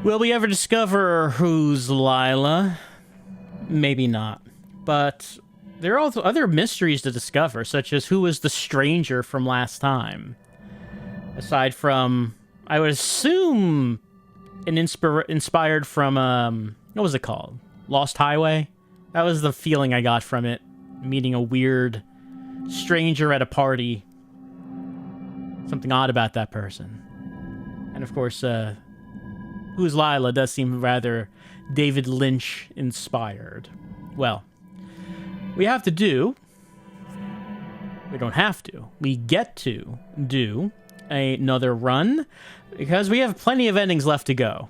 Will we ever discover who's Lila? Maybe not. But there are also other mysteries to discover, such as who was the stranger from last time. Aside from, I would assume, inspired from, what was it called? Lost Highway? That was the feeling I got from it. Meeting a weird stranger at a party. Something odd about that person. And of course, who's Lila does seem rather David Lynch inspired. Well, we have to do... We don't have to. We get to do another run, because we have plenty of endings left to go.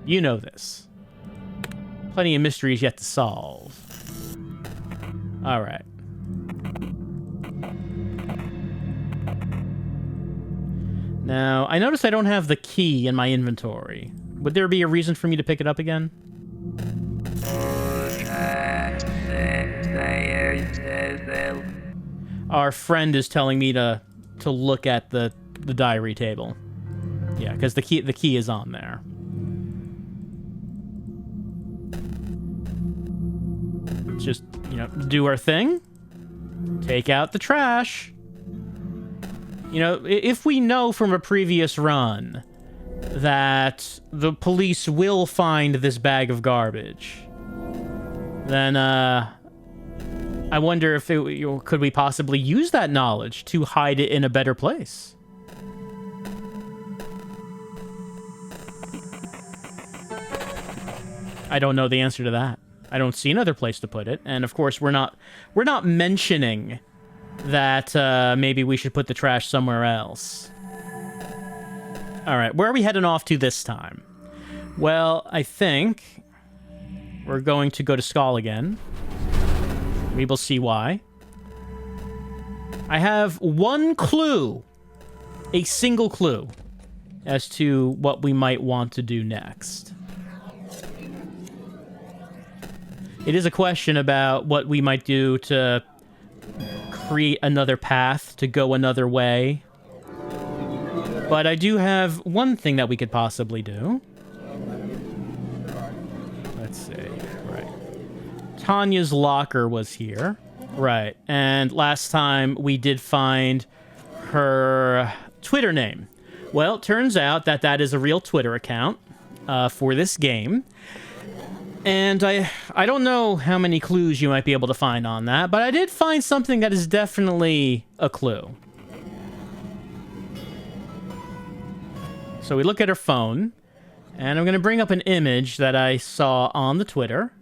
You know this. Plenty of mysteries yet to solve. Alright. Now, I notice I don't have the key in my inventory. Would there be a reason for me to pick it up again? Our friend is telling me to look at the diary table. Yeah, because the key is on there. Let's just, do our thing. Take out the trash. If we know from a previous run that the police will find this bag of garbage, then, I wonder if could we possibly use that knowledge to hide it in a better place? I don't know the answer to that. I don't see another place to put it, and of course we're not mentioning that maybe we should put the trash somewhere else. All right, where are we heading off to this time? Well, I think we're going to go to Skull again. We will see why. I have one clue, a single clue, as to what we might want to do next. It is a question about what we might do to create another path, to go another way. But I do have one thing that we could possibly do. Let's see. Right. Tanya's locker was here. Right. And last time we did find her Twitter name. Well, it turns out that that is a real Twitter account for this game. And I don't know how many clues you might be able to find on that, but I did find something that is definitely a clue. So we look at her phone, and I'm going to bring up an image that I saw on the Twitter.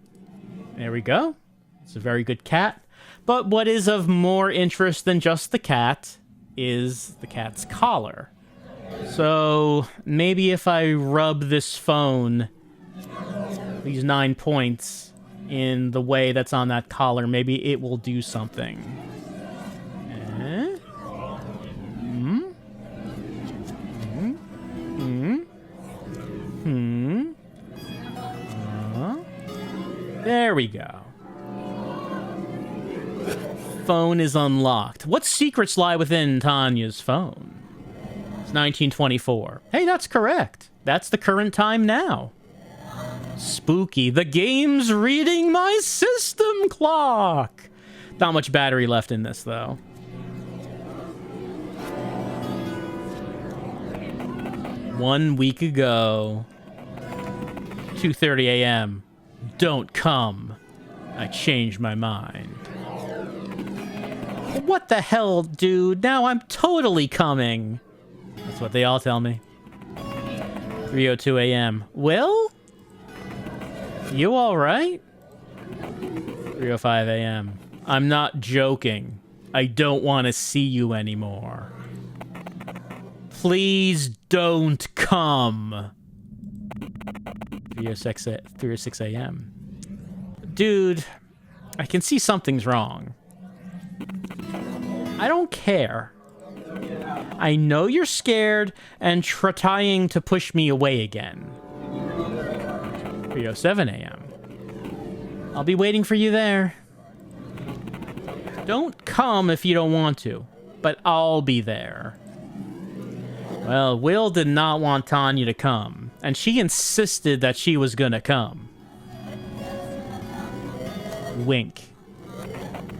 There we go. It's a very good cat. But what is of more interest than just the cat is the cat's collar. So maybe if I rub this phone, these 9 points, in the way that's on that collar, maybe it will do something. There we go. Phone is unlocked. What secrets lie within Tanya's phone? It's 1924. Hey, that's correct. That's the current time now. Spooky. The game's reading my system clock. Not much battery left in this, though. One week ago. 2:30 a.m. Don't come. I changed my mind. What the hell, dude? Now I'm totally coming. That's what they all tell me. 3:02 a.m. Will? You alright? 3:05 a.m. I'm not joking. I don't want to see you anymore. Please don't come. 3:06 a.m. Dude, I can see something's wrong. I don't care. I know you're scared and trying to push me away again. 3:07 a.m. I'll be waiting for you there. Don't come if you don't want to, but I'll be there. Well, Will did not want Tanya to come, and she insisted that she was gonna come. Wink.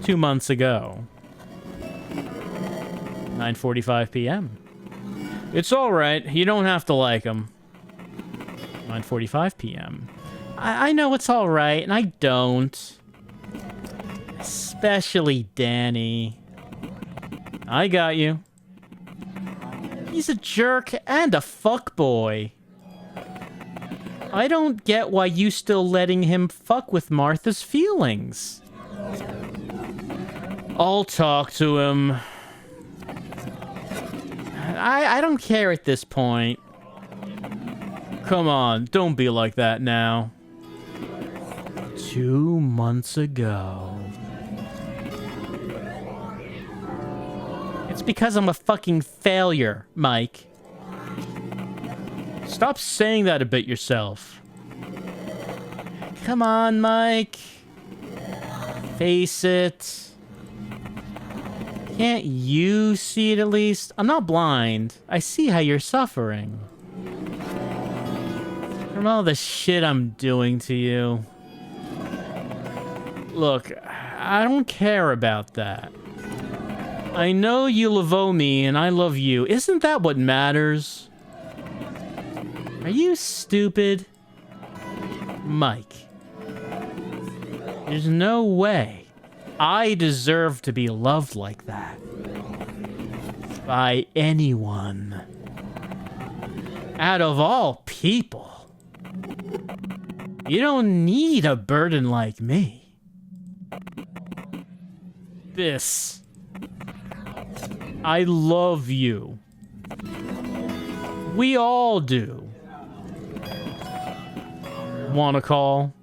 2 months ago. 9:45 p.m. It's alright, you don't have to like him. 9:45 p.m. I know it's alright, and I don't. Especially Danny. I got you. He's a jerk and a fuckboy. I don't get why you still letting him fuck with Martha's feelings. I'll talk to him. I don't care at this point. Come on, don't be like that now. 2 months ago. It's because I'm a fucking failure, Mike. Stop saying that about yourself. Come on, Mike. Face it. Can't you see it at least? I'm not blind. I see how you're suffering. From all the shit I'm doing to you. Look, I don't care about that. I know you love me and I love you. Isn't that what matters? Are you stupid? Mike. There's no way I deserve to be loved like that. By anyone. Out of all people. You don't need a burden like me. This. I love you. We all do. Wanna call?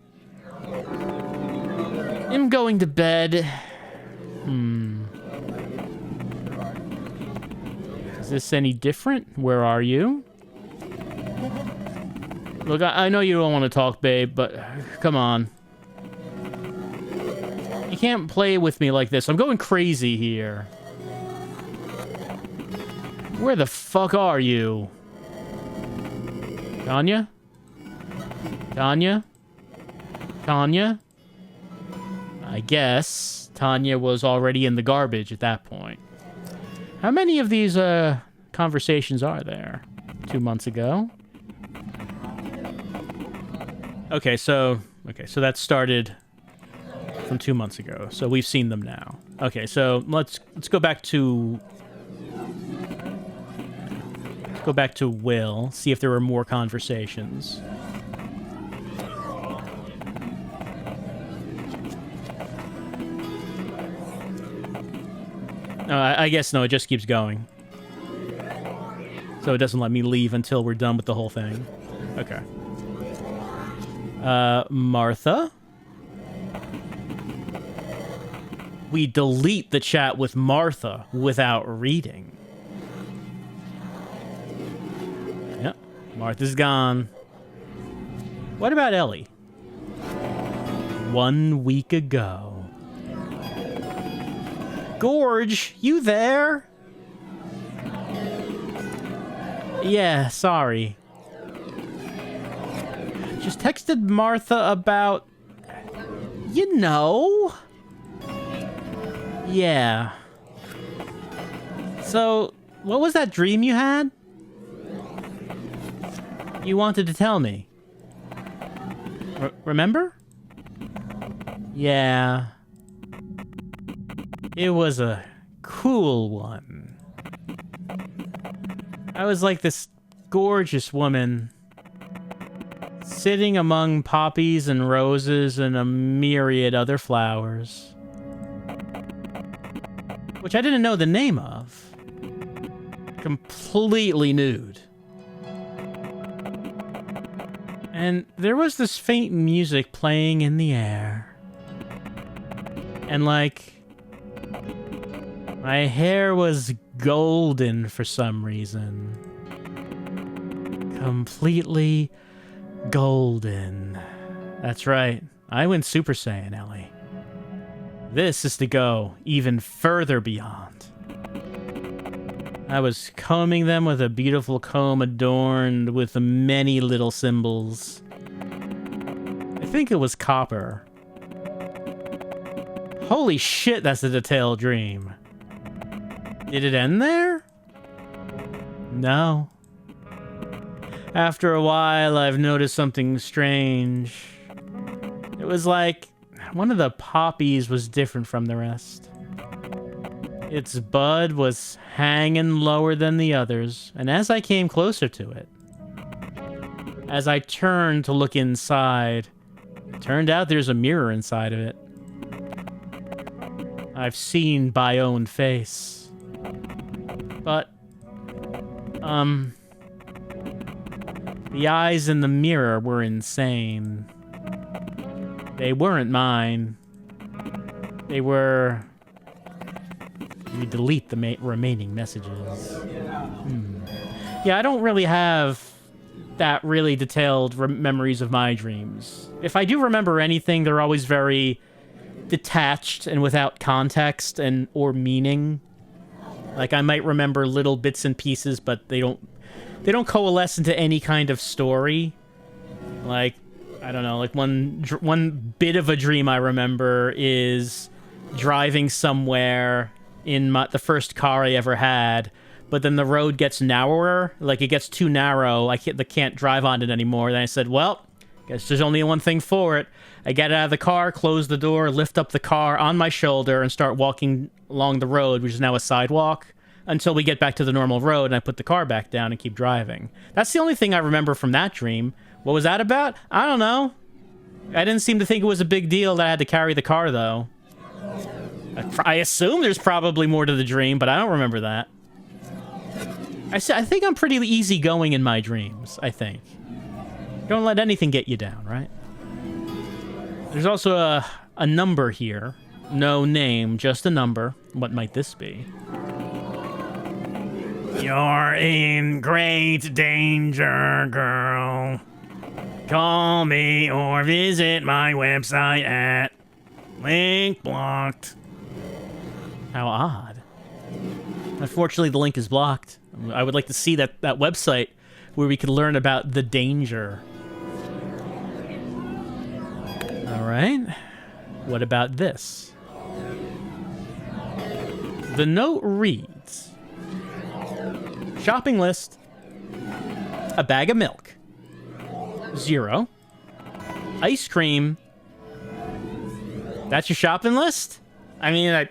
I'm going to bed. Is this any different? Where are you? Look, I know you don't want to talk, babe, but come on. You can't play with me like this. I'm going crazy here. Where the fuck are you? Tanya? Tanya? Tanya? I guess Tanya was already in the garbage at that point. How many of these conversations are there? 2 months ago? Okay, so that started from 2 months ago. So we've seen them now. Okay, so let's go back to Will, see if there were more conversations. I guess no, it just keeps going. So it doesn't let me leave until we're done with the whole thing. Okay. Martha? We delete the chat with Martha without reading. Yep, Martha's gone. What about Ellie? 1 week ago. Gorge, you there? Yeah, sorry. Just texted Martha about... You know? Yeah. So, what was that dream you had? You wanted to tell me. Remember? Yeah. It was a cool one. I was like this gorgeous woman sitting among poppies and roses and a myriad other flowers, which I didn't know the name of. Completely nude. And there was this faint music playing in the air. And like... my hair was golden for some reason. Completely golden. That's right. I went Super Saiyan, Ellie. This is to go even further beyond. I was combing them with a beautiful comb adorned with many little symbols. I think it was copper. Holy shit, that's a detailed dream. Did it end there? No. After a while, I've noticed something strange. It was like one of the poppies was different from the rest. Its bud was hanging lower than the others, and as I came closer to it, as I turned to look inside, it turned out there's a mirror inside of it. I've seen my own face. But, the eyes in the mirror were insane. They weren't mine. They were... You delete the remaining messages. Yeah, I don't really have that really detailed memories of my dreams. If I do remember anything, they're always very detached and without context and or meaning. Like, I might remember little bits and pieces, but they don't coalesce into any kind of story. Like, I don't know, like one bit of a dream I remember is driving somewhere in the first car I ever had, but then the road gets narrower, like it gets too narrow, I can't drive on it anymore. Then I said, well, guess there's only one thing for it. I get out of the car, close the door, lift up the car on my shoulder, and start walking along the road, which is now a sidewalk, until we get back to the normal road, and I put the car back down and keep driving. That's the only thing I remember from that dream. What was that about? I don't know. I didn't seem to think it was a big deal that I had to carry the car, though. I assume there's probably more to the dream, but I don't remember that. I think I'm pretty easygoing in my dreams, I think. Don't let anything get you down, right? There's also a number here. No name, just a number. What might this be? You're in great danger, girl. Call me or visit my website at... Link blocked. How odd. Unfortunately, the link is blocked. I would like to see that website where we could learn about the danger. All right. What about this? The note reads, shopping list, a bag of milk, 0, ice cream. That's your shopping list? I mean,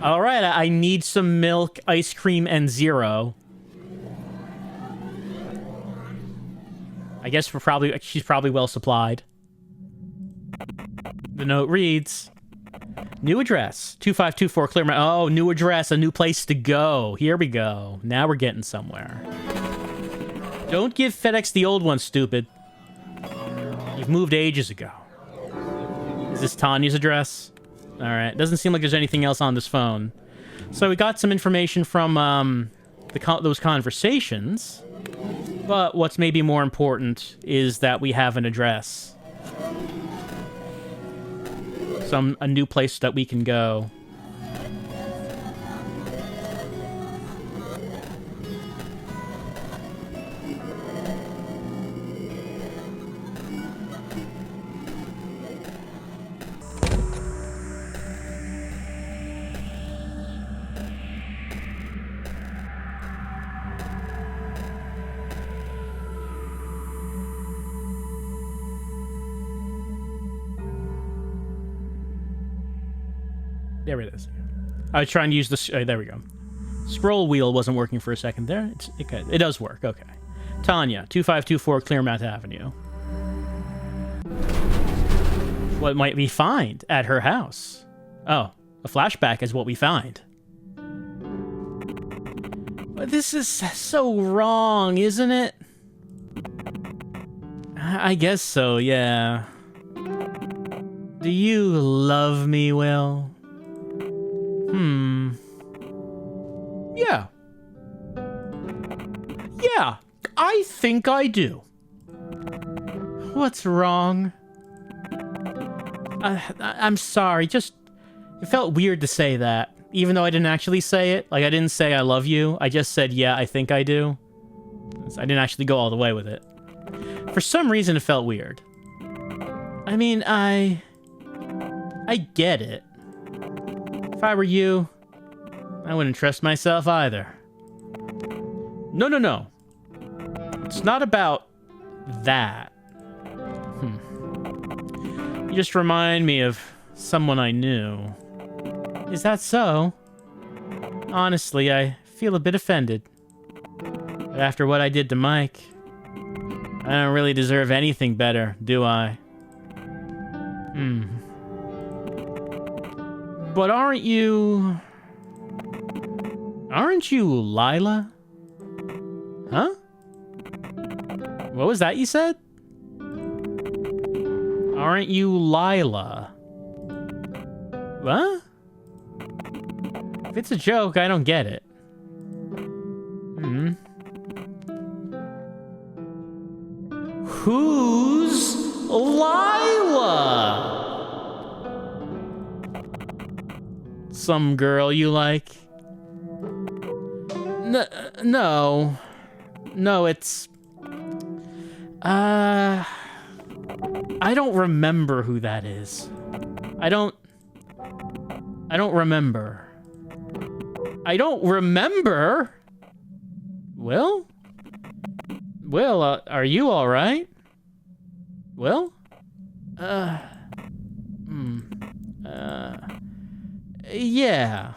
all right, I need some milk, ice cream, and 0. I guess she's probably well supplied. The note reads, new address, 2524 Clearmount. Oh, new address, a new place to go. Here we go. Now we're getting somewhere. Don't give FedEx the old one, stupid. You've moved ages ago. Is this Tanya's address? All right. Doesn't seem like there's anything else on this phone. So we got some information from those conversations. But what's maybe more important is that we have an address. A new place that we can go. There it is. I was trying to use this. There we go. Scroll wheel wasn't working for a second there. It does work. Okay. Tanya, 2524 Clearmount Avenue. What might we find at her house? Oh, a flashback is what we find. But this is so wrong, isn't it? I guess so, yeah. Do you love me, Will? Yeah. Yeah, I think I do. What's wrong? I'm sorry, it felt weird to say that. Even though I didn't actually say it. Like, I didn't say I love you. I just said, yeah, I think I do. I didn't actually go all the way with it. For some reason, it felt weird. I mean, I get it. If I were you, I wouldn't trust myself either. No, no, no. It's not about that. You just remind me of someone I knew. Is that so? Honestly, I feel a bit offended. But after what I did to Mike, I don't really deserve anything better, do I? But aren't you Lila? Huh? What was that you said? Aren't you Lila? What? If it's a joke, I don't get it. Who's Lila? Some girl you like? No. No, it's... I don't remember who that is. I don't remember. I don't remember? Will? Will, are you alright? Will? Yeah.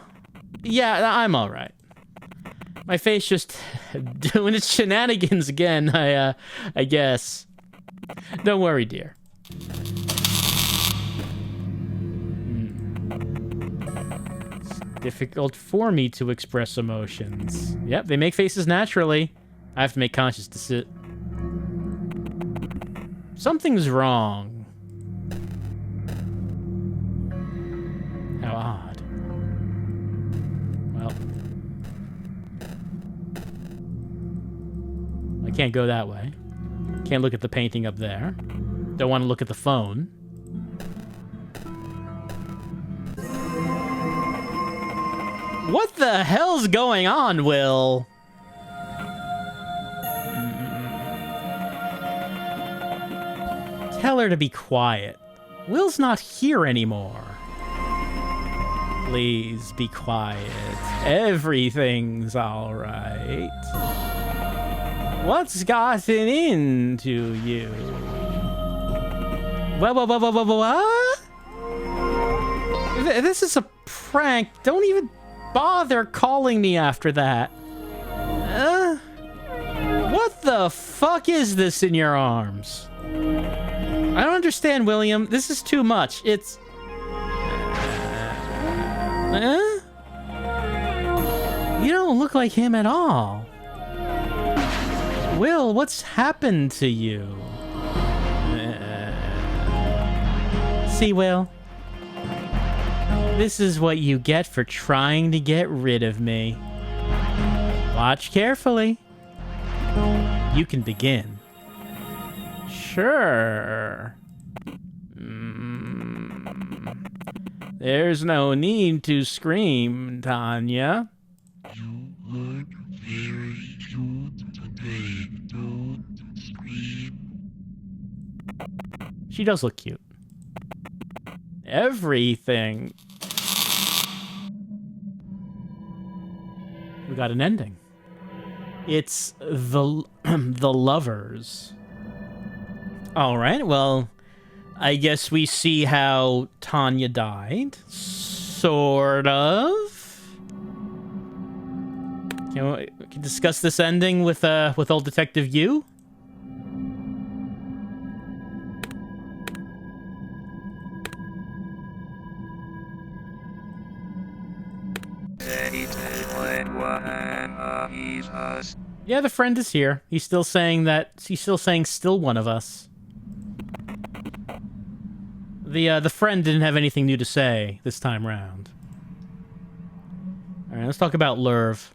Yeah, I'm alright. My face just doing its shenanigans again, I guess. Don't worry, dear. It's difficult for me to express emotions. Yep, they make faces naturally. I have to make conscious decisions. Something's wrong. How odd. Well, I can't go that way. Can't look at the painting up there. Don't want to look at the phone. What the hell's going on, Will? Tell her to be quiet. Will's not here anymore. Please be quiet. Everything's alright. What's gotten into you? What? This is a prank. Don't even bother calling me after that. What the fuck is this in your arms? I don't understand, William. This is too much. It's... You don't look like him at all. Will, what's happened to you? See, Will? This is what you get for trying to get rid of me. Watch carefully. You can begin. Sure. There's no need to scream, Tanya. You look very cute today. Don't scream. She does look cute. Everything. We got an ending. It's the lovers. All right, well, I guess we see how Tanya died. Sort of. Can we discuss this ending with old Detective Yu? Yeah, the friend is here. He's still saying still one of us. The friend didn't have anything new to say this time round. All right, let's talk about Lerv.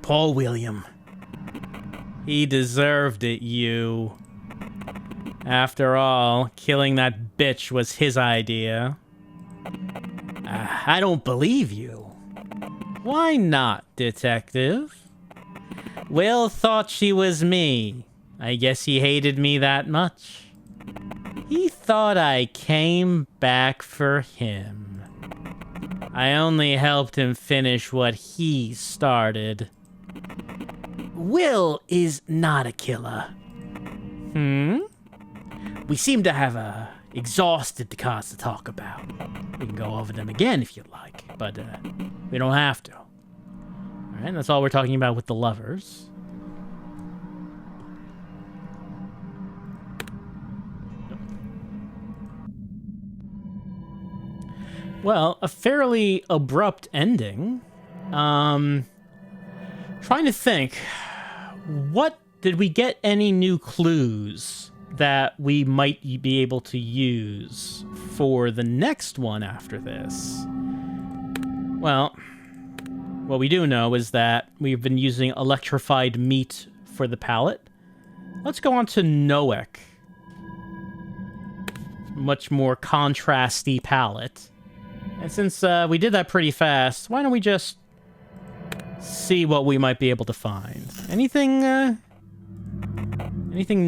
Paul William. He deserved it, you. After all, killing that bitch was his idea. I don't believe you. Why not, detective? Will thought she was me. I guess he hated me that much. He thought I came back for him. I only helped him finish what he started. Will is not a killer. We seem to have exhausted the cards to talk about. We can go over them again if you'd like, but we don't have to. Alright, that's all we're talking about with the lovers. Well, a fairly abrupt ending. Trying to think. Did we get any new clues that we might be able to use for the next one after this? Well, what we do know is that we've been using electrified meat for the palette. Let's go on to Noek. Much more contrasty palette. And since we did that pretty fast, why don't we just see what we might be able to find? Anything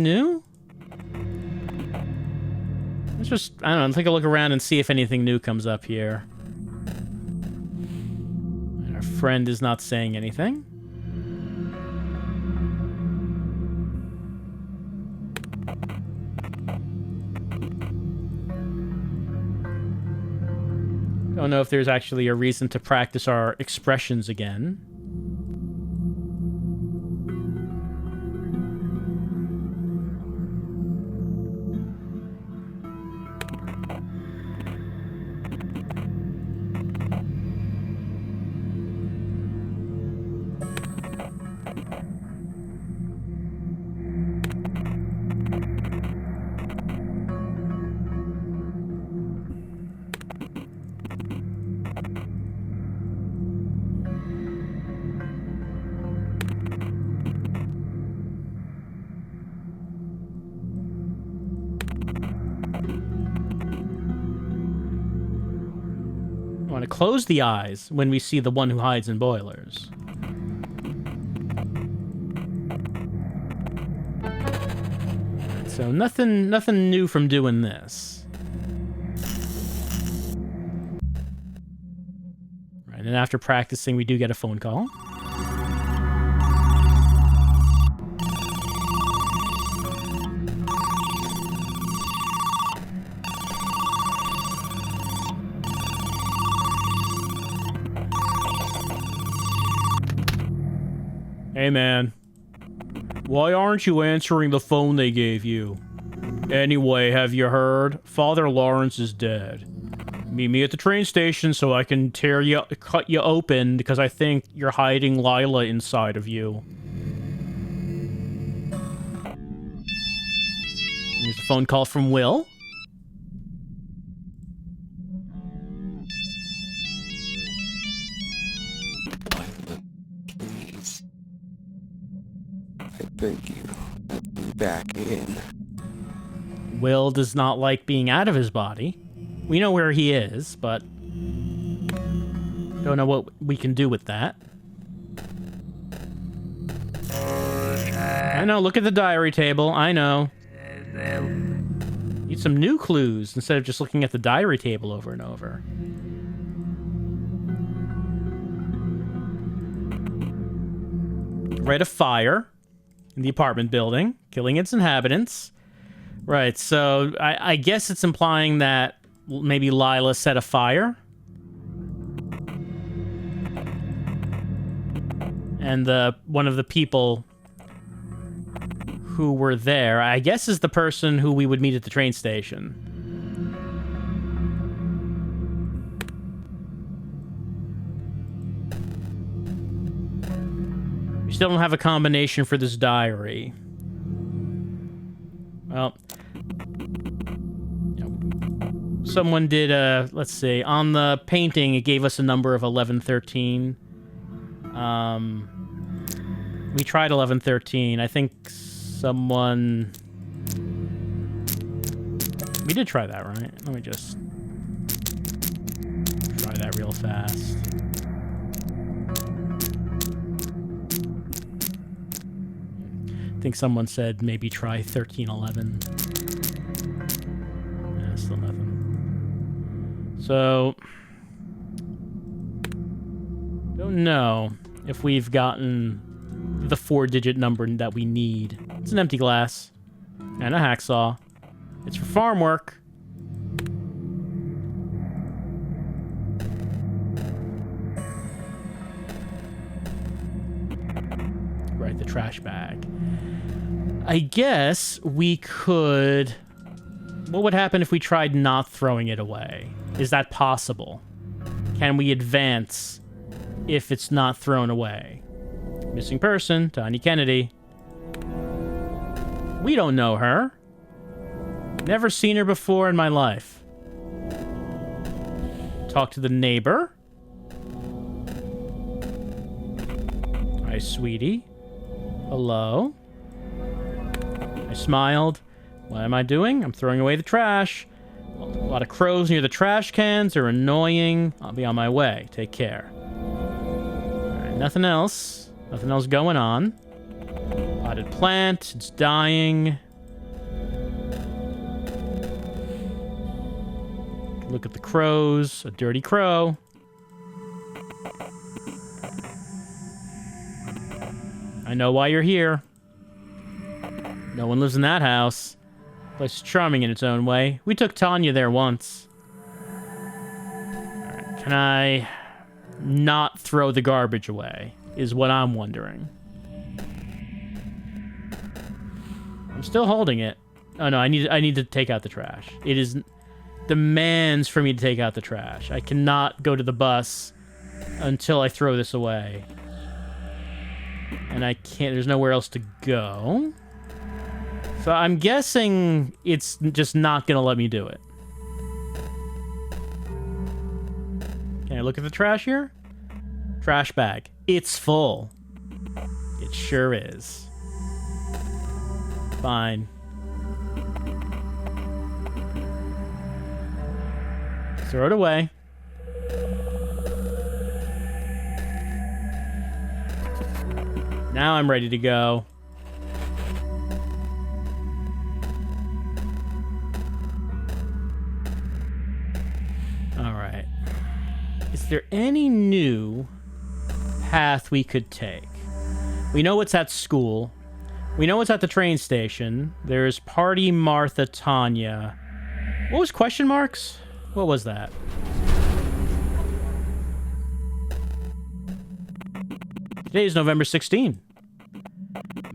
new? Let's just, I don't know, take a look around and see if anything new comes up here. Our friend is not saying anything. Don't know if there's actually a reason to practice our expressions again. Want to close the eyes when we see the one who hides in boilers. So nothing new from doing this. Right, and after practicing, we do get a phone call. Hey man, why aren't you answering the phone they gave you? Anyway, have you heard? Father Lawrence is dead. Meet me at the train station so I can cut you open because I think you're hiding Lila inside of you. Here's a phone call from Will. Thank you. Let me back in. Will does not like being out of his body. We know where he is, but don't know what we can do with that. I know, look at the diary table. I know. Need some new clues instead of just looking at the diary table over and over. Right, a fire in the apartment building, killing its inhabitants. Right, so I guess it's implying that maybe Lila set a fire. And one of the people who were there, I guess, is the person who we would meet at the train station. We still don't have a combination for this diary. Well, someone did let's see, on the painting it gave us a number of 1113. We tried 1113. I think someone We did try that, right? Let me just try that real fast. I think someone said maybe try 1311. Yeah, still nothing. So, don't know if we've gotten the 4-digit number that we need. It's an empty glass and a hacksaw. It's for farm work. Right, the trash bag. I guess we could... What would happen if we tried not throwing it away? Is that possible? Can we advance if it's not thrown away? Missing person, Tanya Kennedy. We don't know her. Never seen her before in my life. Talk to the neighbor. Hi, sweetie. Hello. I smiled. What am I doing? I'm throwing away the trash. A lot of crows near the trash cans are annoying. I'll be on my way. Take care. Alright, nothing else. Nothing else going on. Potted plant. It's dying. Look at the crows. A dirty crow. I know why you're here. No one lives in that house. Place is charming in its own way. We took Tanya there once. Alright, can I not throw the garbage away? Is what I'm wondering. I'm still holding it. Oh no, I need to take out the trash. It is demands for me to take out the trash. I cannot go to the bus until I throw this away. And I can't, there's nowhere else to go. So I'm guessing it's just not gonna let me do it. Can I look at the trash here? Trash bag. It's full. It sure is. Fine. Throw it away. Now I'm ready to go. Alright. Is there any new path we could take? We know it's at school. We know it's at the train station. There's Party Martha Tanya. What was question marks? What was that? Today is November 16.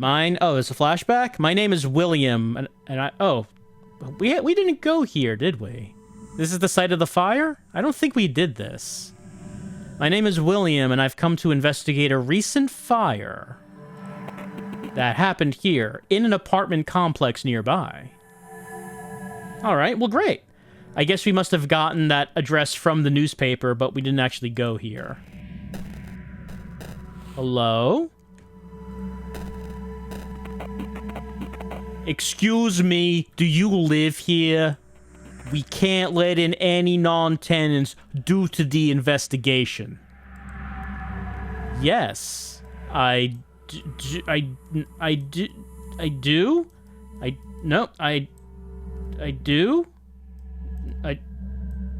Oh, it's a flashback? My name is William, and I... Oh, we didn't go here, did we? This is the site of the fire? I don't think we did this. My name is William, and I've come to investigate a recent fire that happened here, in an apartment complex nearby. Alright, well great. I guess we must have gotten that address from the newspaper, but we didn't actually go here. Hello? Excuse me, do you live here? We can't let in any non-tenants due to the investigation. Yes, I do? I do?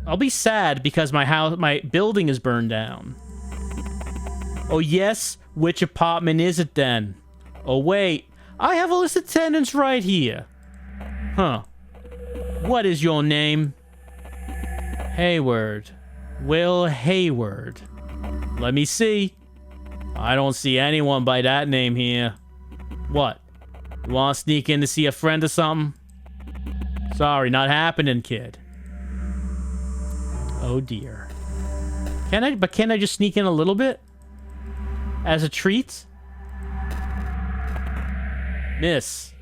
I'll be sad because my building is burned down. Oh yes? Which apartment is it then? Oh wait, I have a list of tenants right here. Huh. What is your name? Hayward. Will Hayward. Let me see. I don't see anyone by that name here. What? You want to sneak in to see a friend or something? Sorry, not happening, kid. Oh dear. Can I just sneak in a little bit? As a treat? Miss.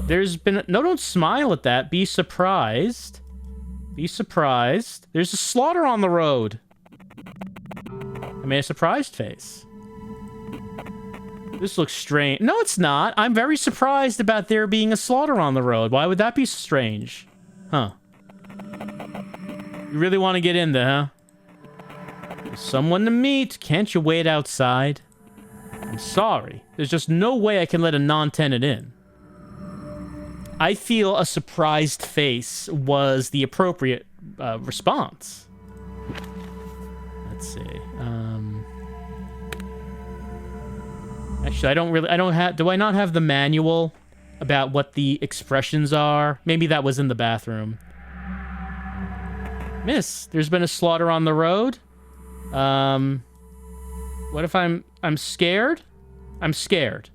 There's been... No, don't smile at that. Be surprised. Be surprised. There's a slaughter on the road. I made a surprised face. This looks strange. No, it's not. I'm very surprised about there being a slaughter on the road. Why would that be strange? Huh. You really want to get in there, huh? There's someone to meet. Can't you wait outside? I'm sorry. There's just no way I can let a non-tenant in. I feel a surprised face was the appropriate response. Let's see. Actually, do I not have the manual about what the expressions are? Maybe that was in the bathroom. Miss, there's been a slaughter on the road. What if I'm scared? I'm scared.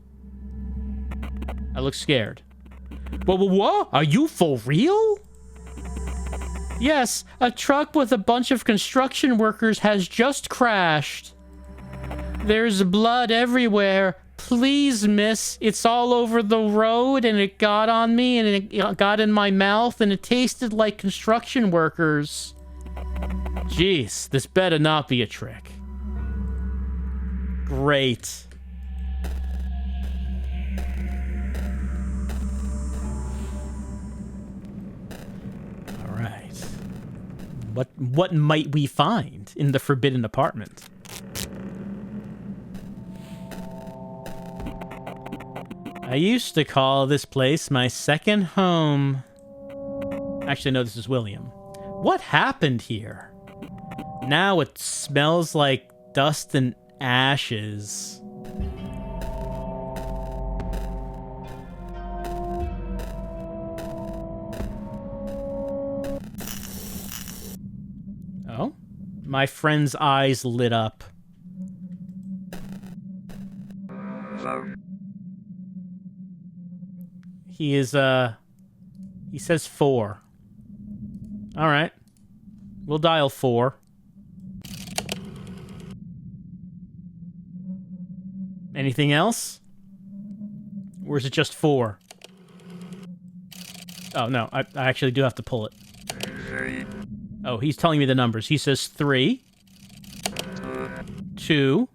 I look scared. What? Are you for real? Yes, a truck with a bunch of construction workers has just crashed. There's blood everywhere. Please, miss. It's all over the road, and it got on me, and it got in my mouth, and it tasted like construction workers. Jeez, this better not be a trick. Great. All right. What might we find in the forbidden apartment? I used to call this place my second home. Actually, no, this is William. What happened here? Now it smells like dust and ashes. Oh? My friend's eyes lit up. He says 4. All right. We'll dial 4. Anything else? Or is it just 4? Oh, no. I actually do have to pull it. Oh, he's telling me the numbers. He says 3. 2.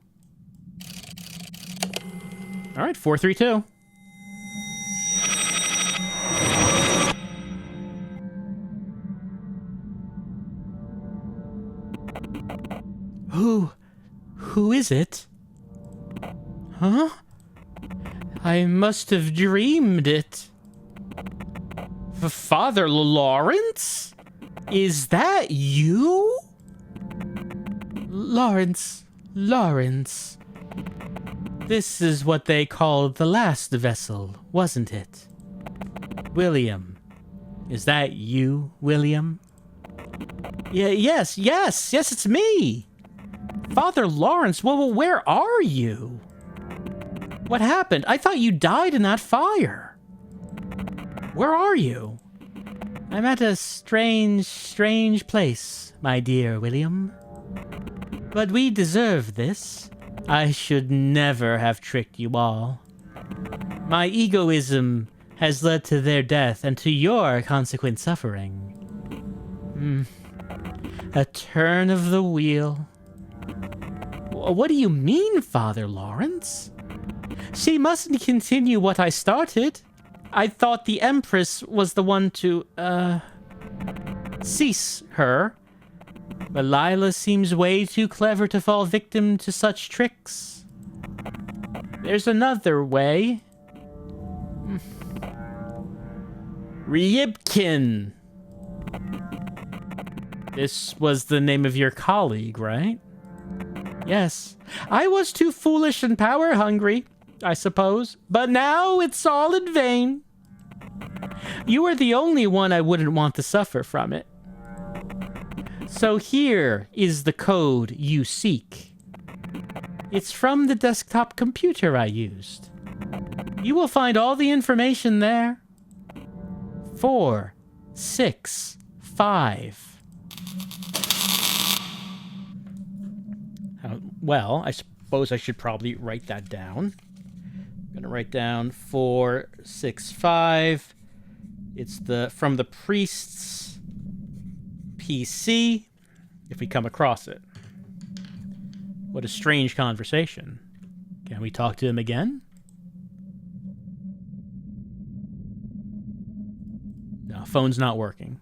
All right, 432. Who is it? Huh? I must have dreamed it. Father Lawrence? Is that you? Lawrence. This is what they called the last vessel, wasn't it? William. Is that you, William? Yes, it's me. Father Lawrence, well, where are you? What happened? I thought you died in that fire. Where are you? I'm at a strange place, my dear William. But we deserve this. I should never have tricked you all. My egoism has led to their death and to your consequent suffering. A turn of the wheel. What do you mean, Father Lawrence? She mustn't continue what I started. I thought the Empress was the one to, cease her. But Lila seems way too clever to fall victim to such tricks. There's another way. Ryibkin. This was the name of your colleague, right? Yes. I was too foolish and power-hungry, I suppose. But now it's all in vain. You are the only one I wouldn't want to suffer from it. So here is the code you seek. It's from the desktop computer I used. You will find all the information there. 4, 6, 5. Well, I suppose I should probably write that down. I'm gonna write down 4, 6, 5. It's from the priest's PC, if we come across it. What a strange conversation. Can we talk to him again? No, phone's not working.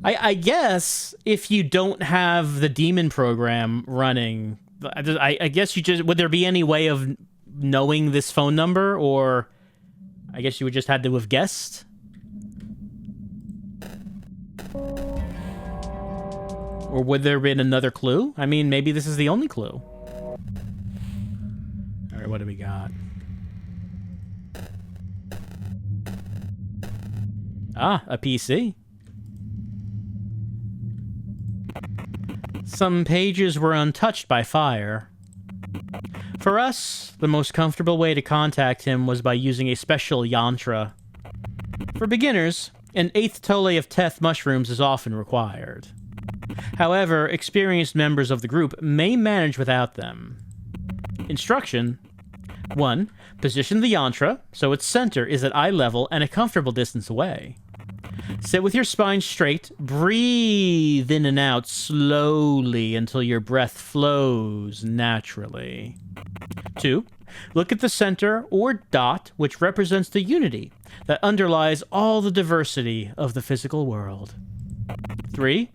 I guess if you don't have the demon program running, I guess you just... Would there be any way of knowing this phone number? Or I guess you would just had to have guessed? Or would there have been another clue? I mean, maybe this is the only clue. All right, what do we got? Ah, a PC. Some pages were untouched by fire. For us, the most comfortable way to contact him was by using a special yantra. For beginners, an eighth tole of teth mushrooms is often required. However, experienced members of the group may manage without them. Instruction: 1. Position the yantra so its center is at eye level and a comfortable distance away. Sit with your spine straight, breathe in and out slowly until your breath flows naturally. 2. Look at the center or dot which represents the unity that underlies all the diversity of the physical world. 3.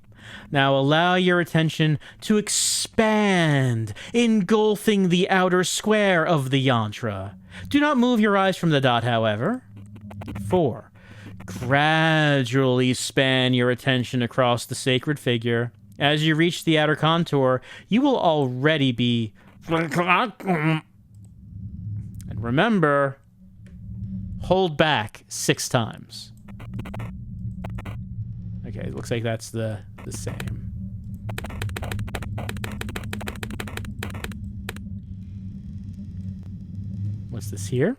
Now allow your attention to expand, engulfing the outer square of the yantra. Do not move your eyes from the dot, however. 4. Gradually span your attention across the sacred figure. As you reach the outer contour, you will already be... And remember, hold back 6 times. Okay, looks like that's the same. What's this here?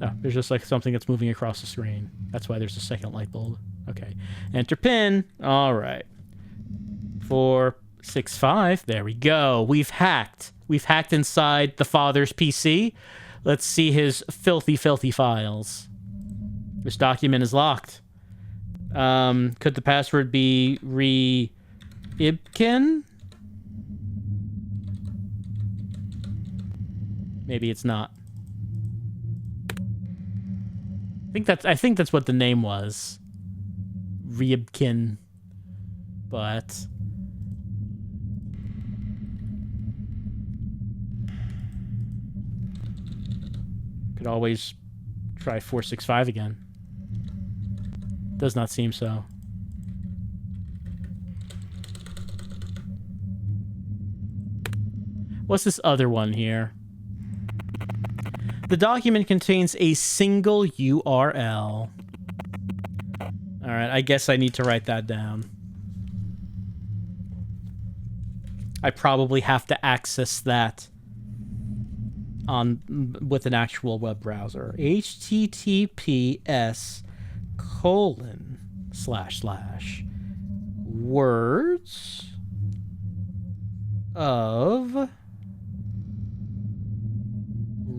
Oh, there's just like something that's moving across the screen. That's why there's a second light bulb. Okay. Enter pin. All right. 465. There we go. We've hacked. We've hacked inside the father's PC. Let's see his filthy, filthy files. This document is locked. Could the password be Ibkin? Maybe it's not. I think that's what the name was. Riebkin. But could always try 465 again. Does not seem so. What's this other one here? The document contains a single URL. Alright, I guess I need to write that down. I probably have to access that with an actual web browser. https://words of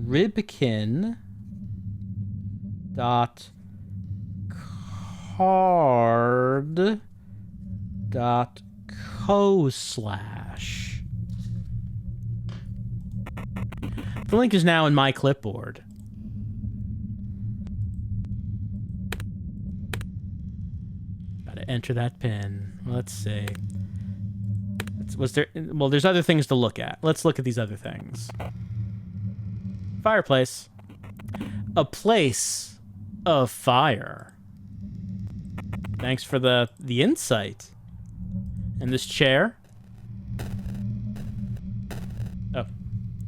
Ribkin .card.co/ The link is now in my clipboard. Gotta enter that pin. Let's see. Well, there's other things to look at. Let's look at these other things. Fireplace. A place of fire. Thanks for the insight. And this chair.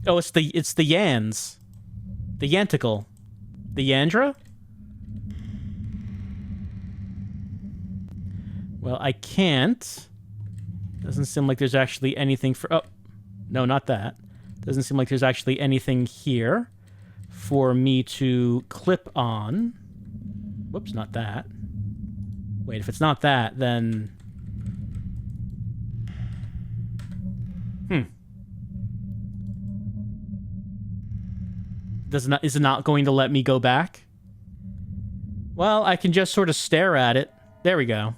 Oh, it's the Yans. The Yanticle. The Yandra? Well, I can't. Doesn't seem like there's actually anything for... Oh, no, not that. Doesn't seem like there's actually anything here for me to clip on. Whoops, not that. Wait, if it's not that, then... Is it not going to let me go back? Well, I can just sort of stare at it. There we go.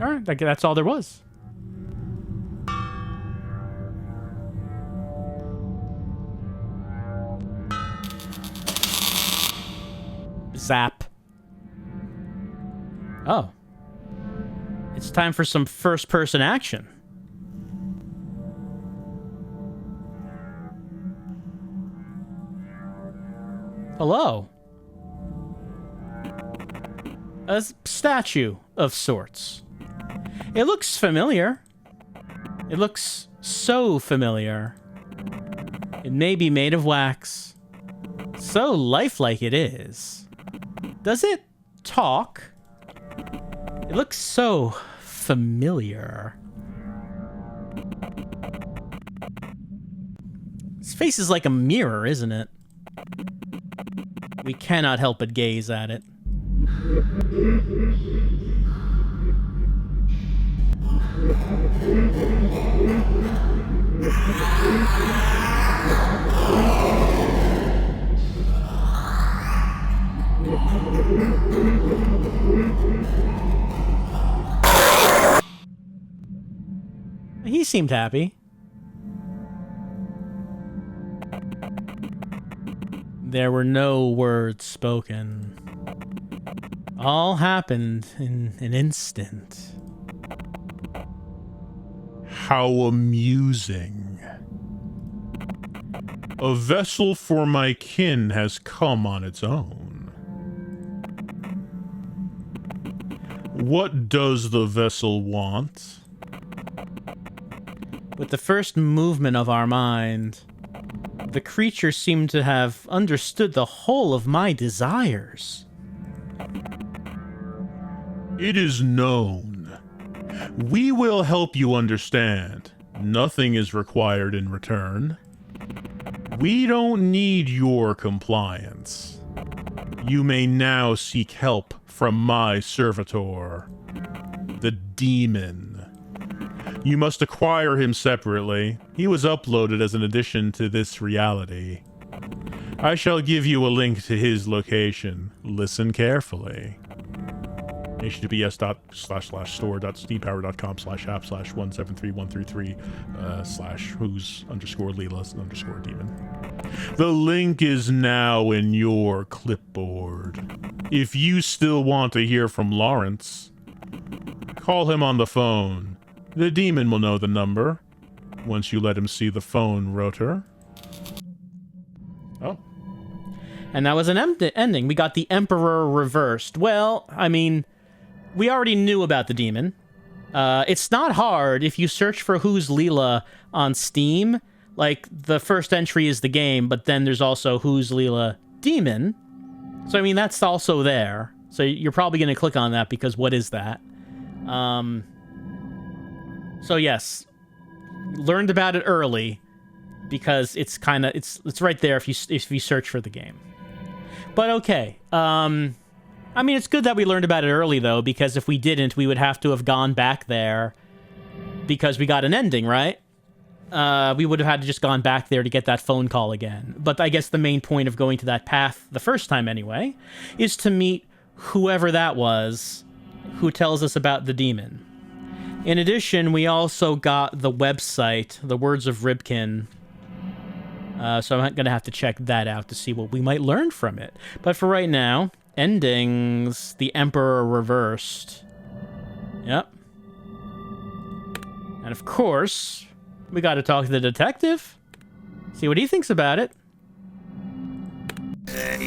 All right, that's all there was. Zap. Oh. It's time for some first-person action. Hello. A statue of sorts. It looks familiar. It looks so familiar. It may be made of wax. So lifelike it is. Does it talk? It looks so familiar. His face is like a mirror, isn't it? We cannot help but gaze at it. He seemed happy. There were no words spoken. All happened in an instant. How amusing. A vessel for my kin has come on its own. What does the vessel want? With the first movement of our mind, the creature seemed to have understood the whole of my desires. It is known. We will help you understand. Nothing is required in return. We don't need your compliance. You may now seek help from my servitor, the demon. You must acquire him separately. He was uploaded as an addition to this reality. I shall give you a link to his location. Listen carefully. https://store.steampower.com/app/17313//who's_Lila_demon. The link is now in your clipboard. If you still want to hear from Lawrence, call him on the phone. The demon will know the number once you let him see the phone rotor. Oh. And that was an ending. We got the Emperor reversed. Well, I mean, we already knew about the demon. It's not hard if you search for Who's Lila on Steam. Like, the first entry is the game, but then there's also Who's Lila Demon. So, I mean, that's also there. So you're probably going to click on that because what is that? So yes, learned about it early because it's kind of it's right there if you search for the game. But okay, I mean it's good that we learned about it early though, because if we didn't, we would have to have gone back there because we got an ending, right? We would have had to just gone back there to get that phone call again. But I guess the main point of going to that path the first time anyway is to meet whoever that was who tells us about the demon. In addition, we also got the website, The Words of Ribkin. So I'm going to have to check that out to see what we might learn from it. But for right now, endings, the Emperor reversed. Yep. And of course, we got to talk to the detective. See what he thinks about it. Yeah,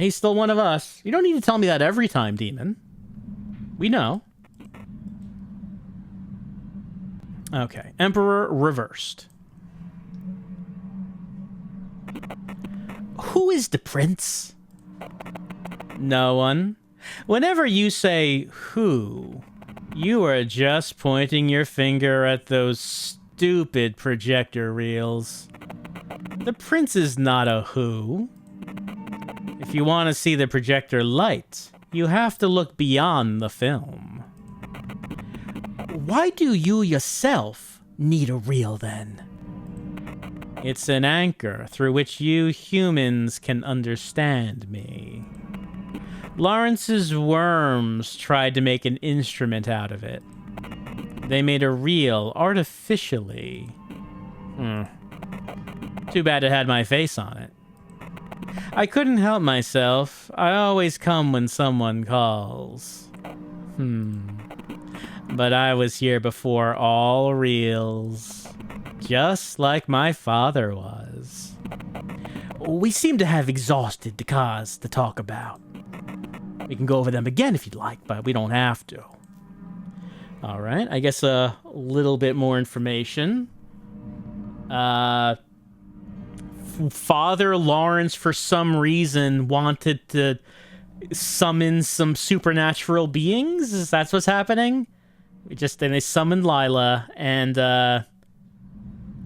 he's still one of us. You don't need to tell me that every time, demon. We know. Okay. Emperor reversed. Who is the prince? No one. Whenever you say who, you are just pointing your finger at those stupid projector reels. The prince is not a who. If you want to see the projector light, you have to look beyond the film. Why do you yourself need a reel then? It's an anchor through which you humans can understand me. Lawrence's worms tried to make an instrument out of it. They made a reel artificially. Too bad it had my face on it. I couldn't help myself. I always come when someone calls. But I was here before all reels. Just like my father was. We seem to have exhausted the cause to talk about. We can go over them again if you'd like, but we don't have to. Alright, I guess a little bit more information. Father Lawrence, for some reason, wanted to summon some supernatural beings. That's what's happening. Then they summoned Lila, and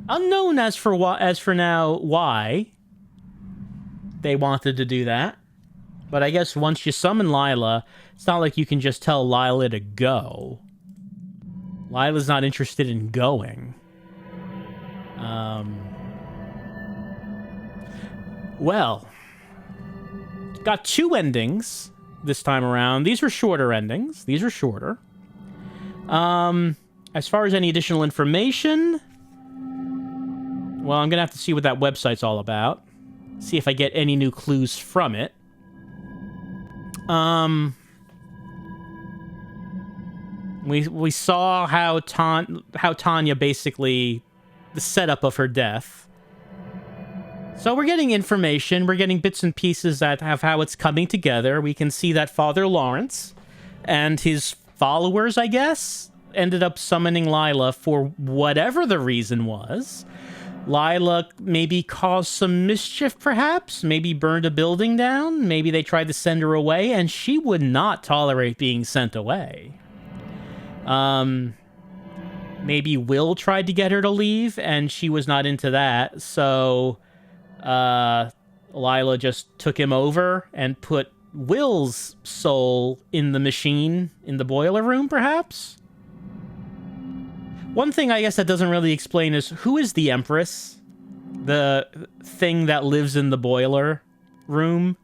unknown as for now why they wanted to do that. But I guess once you summon Lila, it's not like you can just tell Lila to go. Lila's not interested in going. Well, got 2 endings this time around. These were shorter endings. These are shorter. As far as any additional information, well, I'm gonna have to see what that website's all about. See if I get any new clues from it. We saw how Tanya basically, the setup of her death. So we're getting information, we're getting bits and pieces that have how it's coming together. We can see that Father Lawrence and his followers, I guess, ended up summoning Lila for whatever the reason was. Lila maybe caused some mischief, perhaps? Maybe burned a building down? Maybe they tried to send her away, and she would not tolerate being sent away. Maybe Will tried to get her to leave, and she was not into that, so Lila just took him over and put Will's soul in the machine in the boiler room, perhaps? One thing I guess that doesn't really explain is, who is the Empress? The thing that lives in the boiler room?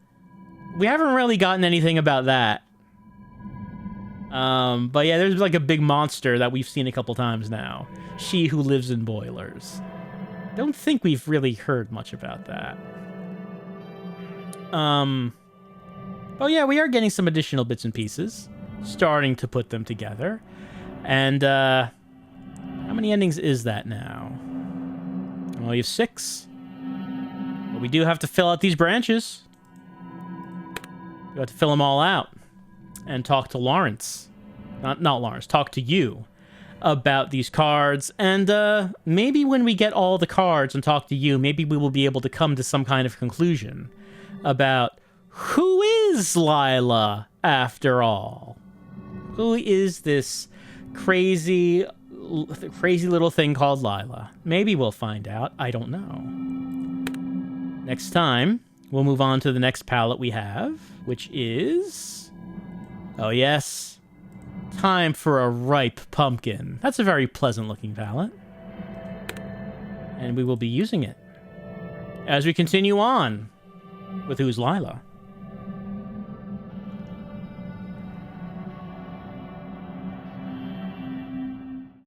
We haven't really gotten anything about that. But yeah, there's like a big monster that we've seen a couple times now. She who lives in boilers. Don't think we've really heard much about that. Oh yeah, we are getting some additional bits and pieces. Starting to put them together. And, how many endings is that now? Well, you have 6. But we do have to fill out these branches. We have to fill them all out. And talk to Lawrence. Not Lawrence, talk to you about these cards. And maybe when we get all the cards and talk to you, maybe we will be able to come to some kind of conclusion about who is Lila after all. Who is this crazy little thing called Lila? Maybe we'll find out. I don't know. Next time, we'll move on to the next palette we have, which is... oh, yes. Time for a ripe pumpkin. That's a very pleasant-looking palette. And we will be using it as we continue on with Who's Lila?